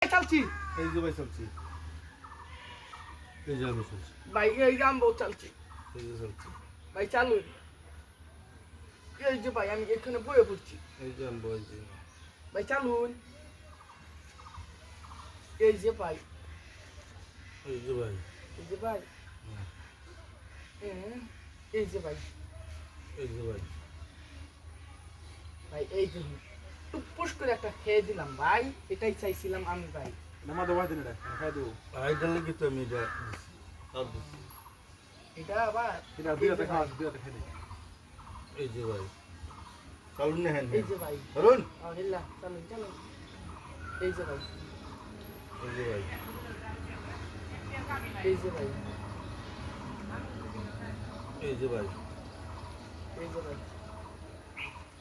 চালছি এই যে ভাই চলছি এই যে আমি চলছি ভাই এই যে আমি চালছি এই যে চলছি ভাই চালু এই যে ভাই আমি এখানে বয়ে পড়ছি এই যে আমি বলছি ভাই চালুন এই যে ভাই এই যে ভাই এই যে ভাই এই যে ভাই এই যে ভাই ভাই এই যে টুপুস করে একটা খেয়ে দিলাম ভাই এটাই চাইছিলাম আমি ভাই নামা দেওয়া দিন এটা খাই দেবো আইডাল লাগি তো আমি এটা আর দিচ্ছি এটা আবার এটা দুইটা খাওয়া দুইটা খাই দিই এই যে ভাই চালুন না হ্যাঁ এই যে ভাই ধরুন হিল্লা চালুন চালুন এই যে ভাই এই যে ভাই এই যে ভাই এই যে ভাই এই যে ভাই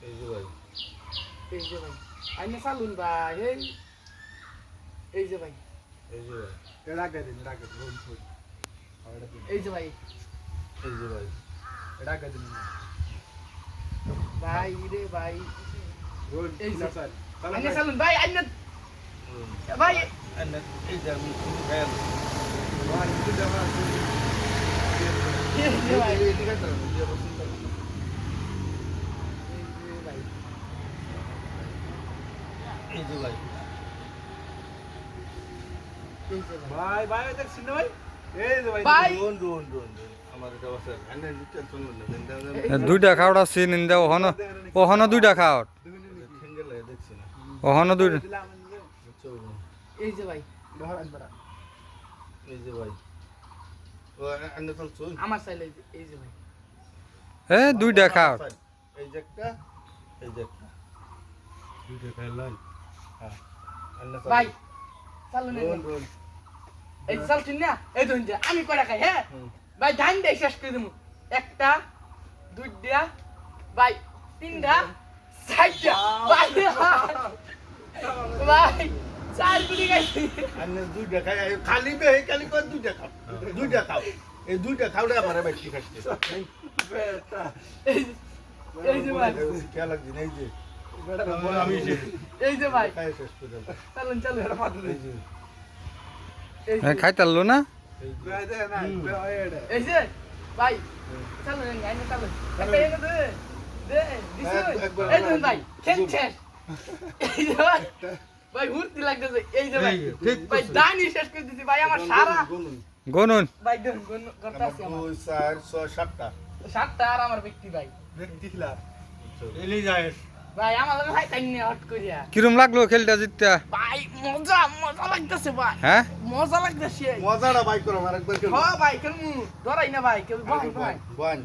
এই যে ভাই এই যে ভাই আইনে চালুন ভাই এই যে ভাই এই যে ভাই এটা রাখা দিন রাখা দিন রোল ফুল আর এটা দিন এই যে ভাই এই যে ভাই এটা রাখা দিন ভাই রে ভাই রোল এই যে এই স্যার আইনে চালুন ভাই আইনে ধরুন। ভাই আর না এই যে আমি খাই ভাই কিছু দেওয়া আছে এই যে ভাই এই যে খাইতে হবে, এই যে আমার চিন্তা করুন। এই যে ভাই এই যে ভাই এই যে ভাই ভাই ভাই দেখছিস না ভাই এই যে ভাই ভাই ডোন ডোন ডোন ডোন আমার এটা বাসা আনে টেনশন না দুইটা খাওয়াটা চিন ইন্দা ওহনো দুইটা খাওয়াট ঠেঙ্গেল দেখছি না ওহনো দুইটা চলুন এই যে ভাই ধর আনবা এই যে ভাই ও আনে চল চল আমার চাইলে এই যে ভাই এ দুইটা খাওয়াট এই যে একটা এই যে একটা দুইটা খাইলাম হ্যাঁ আনে চল ভাই চালুন এই যে। ডোন ডোন এই যে চালছেন না এই ধরুন যে আমি কয়টা খাই হ্যাঁ ভাই ধান দিয়ে শেষ করে দেবো একটা দুইটা ভাই তিনটা চারটা ভাই ভাই চার গুলি খাইছি আনে দুইটা খাই খালি বে খালি কর দুইটা খাও এই দুইটা খাওটা আমার বেশি খাচ্ছে এই যে- এই যে ভাই কে লাগছে এই যে আমি এই যে ভাই খাই শেষ করে দাও চালুন চালুন এই যে এই যে খাইতারলো না এই যে ভাই দে না এটা এই যে ভাই চালুন গাইনে চালুন একটা এনে দে দে দিছি একবার এই ধরুন ভাই খেল শেষ এই যে ভাই ভাই হুরতি লাগতেছে এই যে ভাই ঠিক ভাই দানি শেষ করে দিছি ভাই আমার সারা গুনুন গনুন ভাই দেখুন করতেছি আমার আমার 2 4 6 7টা সাতটা আর আমার ব্যক্তি ভাই ব্যক্তি খিলা এলি যায় ভাই আমার লগে ভাই তাই নিয়ে হট করিয়া কিরম লাগলো খেলটা জিতটা ভাই মজা মজা লাগতেছে ভাই হ্যাঁ মজা লাগতেছে মজাটা বাইক করো আরেকবার কেন হ্যাঁ ভাই কেন ধরাই না ভাই কেউ ভাই ভাই বন